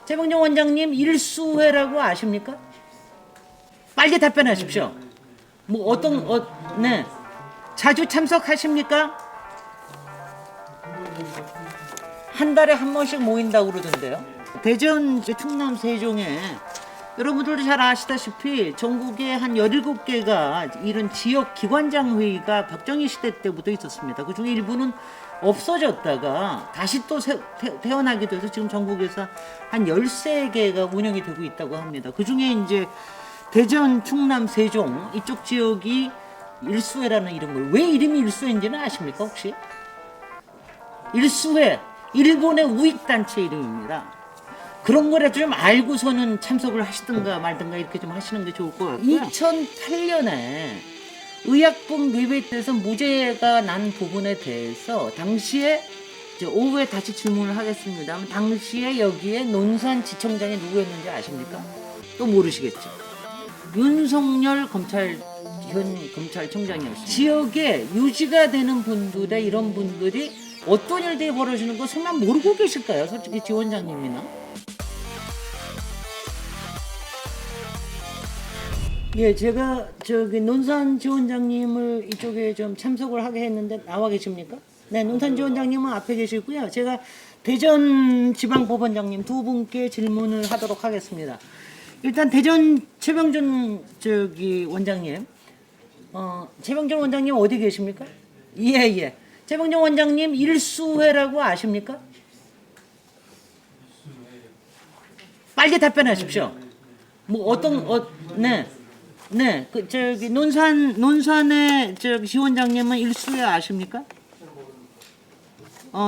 최병정 원장님 일수회라고 아십니까? 빨리 답변하십시오. 뭐 어떤 네 자주 참석하십니까? 한 달에 한 번씩 모인다고 그러던데요. 대전, 충남, 세종에 여러분들도 잘 아시다시피 전국에 한 17개가 이런 지역 기관장 회의가 박정희 시대 때부터 있었습니다. 그중에 일부는 없어졌다가 다시 또 태어나기도 해서 지금 전국에서 한 13개가 운영이 되고 있다고 합니다. 그중에 이제 대전, 충남, 세종 이쪽 지역이 일수회라는 이름을, 왜 이름이 일수회인지는 아십니까 혹시? 일수회, 일본의 우익단체 이름입니다. 그런 거라도 좀 알고서는 참석을 하시든가 말든가 이렇게 좀 하시는 게 좋을 것 같고요. 2008년에 의약품 리베이트에서 무죄가 난 부분에 대해서 당시에 오후에 다시 질문을 하겠습니다. 당시에 여기에 논산지청장이 누구였는지 아십니까? 또 모르시겠죠. 윤석열 현 검찰청장이었습니다. 지역에 유지가 되는 분들의 이런 분들이 어떤 일들이 벌어지는 거 설마 모르고 계실까요? 솔직히 지원장님이나. 예, 제가 논산 지원장님을 이쪽에 좀 참석을 하게 했는데 나와 계십니까? 네, 논산 지원장님은 앞에 계시고요. 제가 대전 지방법원장님 두 분께 질문을 하도록 하겠습니다. 일단 대전 최병준 원장님, 최병준 원장님 어디 계십니까? 예. 최병준 원장님 일수회라고 아십니까? 빨리 답변하십시오. 뭐 어떤 네, 논산의 지원장님은 일수회 아십니까?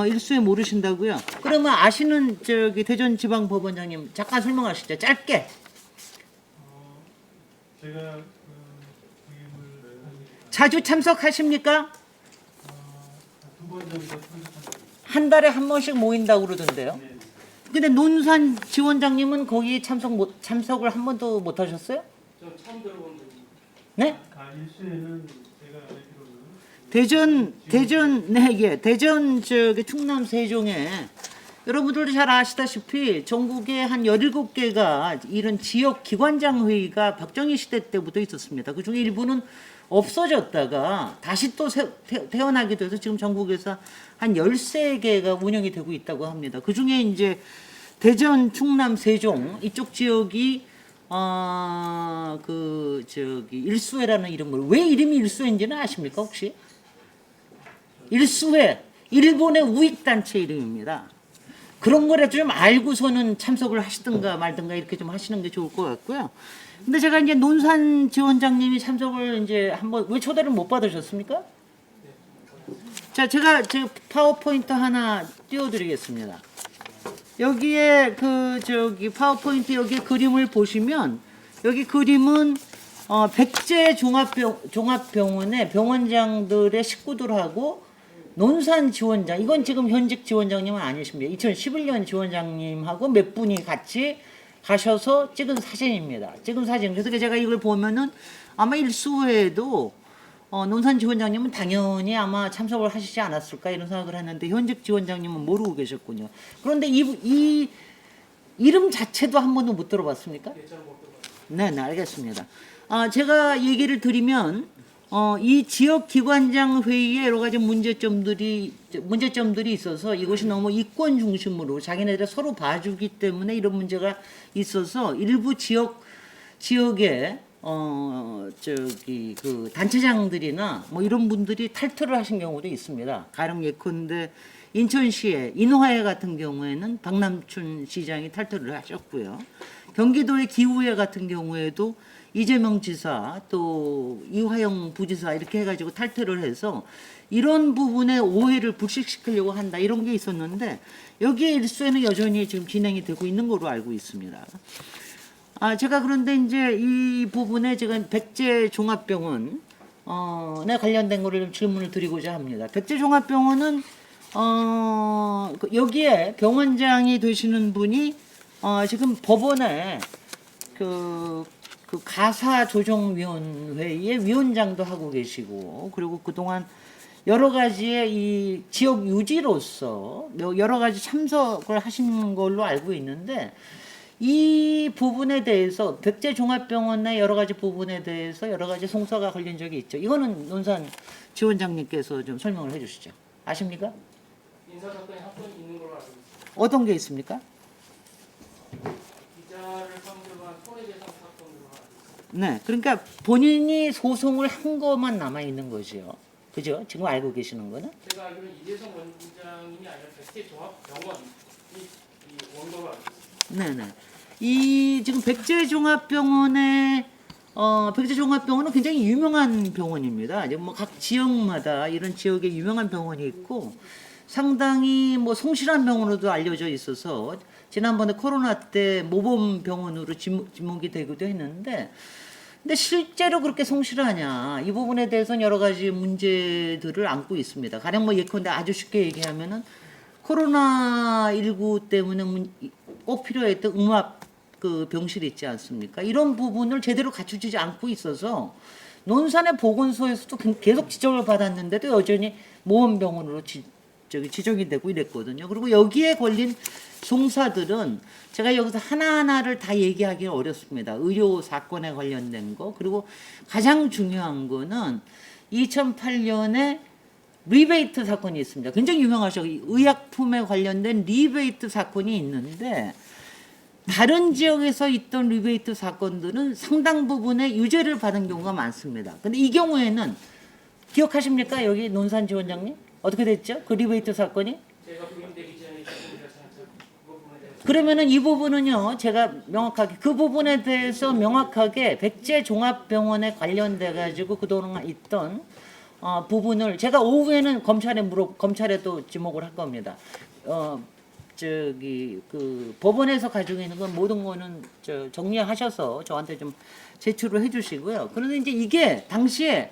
일수회 모르신다고요? 그러면 아시는 대전 지방법원장님 잠깐 설명하시죠. 짧게. 제가 자주 참석하십니까? 두 번 정도 참석합니다. 한 달에 한 번씩 모인다고 그러던데요. 근데 논산 지원장님은 거기 참석을 한 번도 못 하셨어요? 저 처음 들어본 분입니다. 네? 일수에는 제가 알기로는 대전 충남 세종에 여러분들도 잘 아시다시피 전국에 한 17개가 이런 지역 기관장 회의가 박정희 시대 때부터 있었습니다. 그중에 일부는 없어졌다가 다시 또 태어나기도 해서 지금 전국에서 한 13개가 운영이 되고 있다고 합니다. 그중에 이제 대전, 충남, 세종 이쪽 지역이 일수회라는 이름을, 왜 이름이 일수회인지는 아십니까 혹시? 일수회, 일본의 우익단체 이름입니다. 그런 거라도 좀 알고서는 참석을 하시든가 말든가 이렇게 좀 하시는 게 좋을 것 같고요. 근데 제가 이제 논산 지원장님이 참석을 이제 한번, 왜 초대를 못 받으셨습니까? 자, 제가 파워포인트 하나 띄워드리겠습니다. 여기에 파워포인트 여기 그림을 보시면 여기 그림은 백제 종합병원의 병원장들의 식구들하고 논산 지원장, 이건 지금 현직 지원장님은 아니십니다. 2011년 지원장님하고 몇 분이 같이 가셔서 찍은 사진입니다. 그래서 제가 이걸 보면은 아마 일수회에도 논산 지원장님은 당연히 아마 참석을 하시지 않았을까 이런 생각을 했는데 현직 지원장님은 모르고 계셨군요. 그런데 이 이름 자체도 한 번도 못 들어봤습니까? 네, 알겠습니다. 제가 얘기를 드리면 이 지역 기관장 회의에 여러 가지 문제점들이 있어서 이것이 너무 이권 중심으로 자기네들 서로 봐주기 때문에 이런 문제가 있어서 일부 지역에 그 단체장들이나 뭐 이런 분들이 탈퇴를 하신 경우도 있습니다. 가령 예컨대 인천시의 인화회 같은 경우에는 박남춘 시장이 탈퇴를 하셨고요. 경기도의 기후회 같은 경우에도 이재명 지사 또 이화영 부지사 이렇게 해가지고 탈퇴를 해서 이런 부분에 오해를 불식시키려고 한다 이런 게 있었는데 여기에 일수에는 여전히 지금 진행이 되고 있는 걸로 알고 있습니다. 제가 그런데 이제 이 부분에 제가 백제 종합병원에 관련된 거를 좀 질문을 드리고자 합니다. 백제 종합병원은 여기에 병원장이 되시는 분이 지금 법원에 그 가사조정위원회의 위원장도 하고 계시고 그리고 그동안 여러 가지의 이 지역 유지로서 여러 가지 참석을 하신 걸로 알고 있는데 이 부분에 대해서 백제종합병원의 여러 가지 부분에 대해서 여러 가지 송사가 걸린 적이 있죠. 이거는 논산 지원장님께서 좀 설명을 해주시죠. 아십니까? 인사 사건이 한 건 있는 걸로 알고 있습니다. 어떤 게 있습니까? 기자를 상대로 한 손해배상 사건으로 알고 있습니다. 네, 그러니까 본인이 소송을 한 것만 남아 있는 거죠. 그죠? 지금 알고 계시는 거는? 제가 알기로는 이재성 원장님이 아니라 백제종합병원이 이 원고로 알고 있습니다. 네네. 이 지금 백제종합병원은 굉장히 유명한 병원입니다. 이제 뭐 각 지역마다 이런 지역에 유명한 병원이 있고 상당히 뭐 성실한 병원으로도 알려져 있어서 지난번에 코로나 때 모범 병원으로 지목이 되기도 했는데, 근데 실제로 그렇게 성실하냐 이 부분에 대해서는 여러 가지 문제들을 안고 있습니다. 가령 뭐 예컨대 아주 쉽게 얘기하면은 코로나19 때문에 꼭 필요했던 음압 그 병실 있지 않습니까? 이런 부분을 제대로 갖추지 않고 있어서 논산의 보건소에서도 계속 지적을 받았는데도 여전히 모범병원으로 지정이 되고 이랬거든요. 그리고 여기에 걸린 송사들은 제가 여기서 하나하나를 다 얘기하기는 어렵습니다. 의료 사건에 관련된 거, 그리고 가장 중요한 거는 2008년에 리베이트 사건이 있습니다. 굉장히 유명하죠. 의약품에 관련된 리베이트 사건이 있는데 다른 지역에서 있던 리베이트 사건들은 상당 부분의 유죄를 받은 경우가 많습니다. 근데 이 경우에는 기억하십니까? 여기 논산 지원장님? 어떻게 됐죠? 그 리베이트 사건이? 제가 부임되기 전에 그 부분에 대해서 그러면은 이 부분은요, 제가 명확하게 그 부분에 대해서 명확하게 백제종합병원에 관련돼 가지고 그동안 있던 부분을 제가 오후에는 검찰에 또 지목을 할 겁니다. 그 법원에서 가지고 있는 건 모든 거는 정리하셔서 저한테 좀 제출을 해주시고요. 그런데 이제 이게 당시에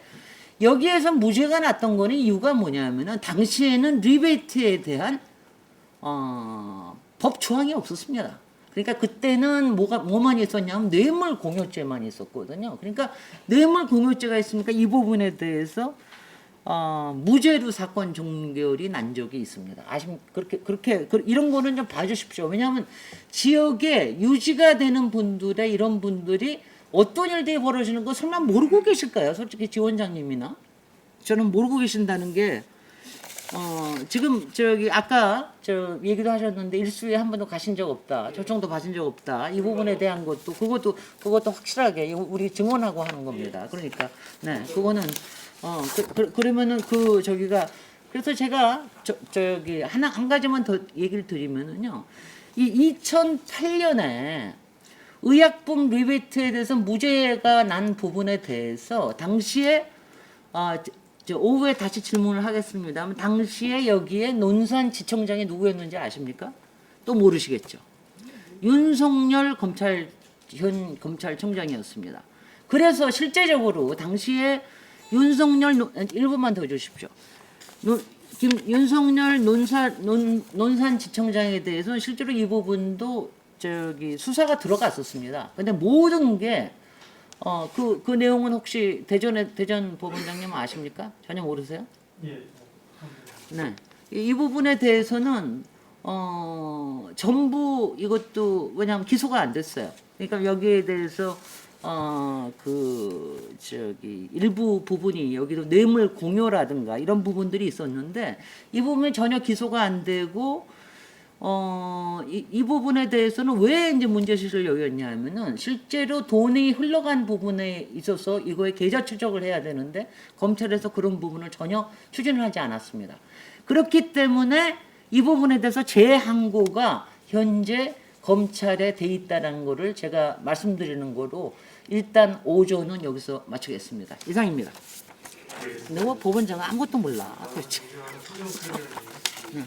여기에서 무죄가 났던 거는 이유가 뭐냐면은 당시에는 리베이트에 대한 법 조항이 없었습니다. 그러니까 그때는 뭐만 있었냐면 뇌물 공여죄만 있었거든요. 그러니까 뇌물 공여죄가 있으니까 이 부분에 대해서 무죄로 사건 종결이 난 적이 있습니다. 그렇게 이런 거는 좀 봐주십시오. 왜냐하면 지역에 유지가 되는 분들의 이런 분들이 어떤 일들이 벌어지는 거 설마 모르고 계실까요? 솔직히 지원장님이나 저는 모르고 계신다는 게 지금 아까 얘기도 하셨는데 일수에 한 번도 가신 적 없다. 초청도 받은 적 없다. 이 부분에 대한 그것도 확실하게 우리 증언하고 하는 겁니다. 그러니까 네, 그거는 그러면은 그래서 제가 한 가지만 더 얘기를 드리면은요. 이 2008년에 의약품 리베이트에 대해서 무죄가 난 부분에 대해서 당시에 오후에 다시 질문을 하겠습니다만 당시에 여기에 논산지청장이 누구였는지 아십니까? 또 모르시겠죠. 윤석열 현 검찰청장이었습니다. 그래서 실제적으로 당시에 윤석열 1분만 더 주십시오. 윤석열 논산지청장에 대해서는 실제로 이 부분도 수사가 들어갔었습니다. 근데 모든 게 그 내용은 혹시 대전 법원장님 아십니까? 전혀 모르세요? 예. 네. 이 부분에 대해서는 전부 이것도 왜냐하면 기소가 안 됐어요. 그러니까 여기에 대해서 일부 부분이 여기도 뇌물 공여라든가 이런 부분들이 있었는데 이 부분이 전혀 기소가 안 되고 이 부분에 대해서는 왜 이제 문제시를 여겼냐면은 실제로 돈이 흘러간 부분에 있어서 이거에 계좌 추적을 해야 되는데 검찰에서 그런 부분을 전혀 추진을 하지 않았습니다. 그렇기 때문에 이 부분에 대해서 재항고가 현재 검찰에 돼 있다는 거를 제가 말씀드리는 거로 일단 오전은 여기서 마치겠습니다. 이상입니다. 내가 법원장은 아무것도 몰라. 그렇지. 네.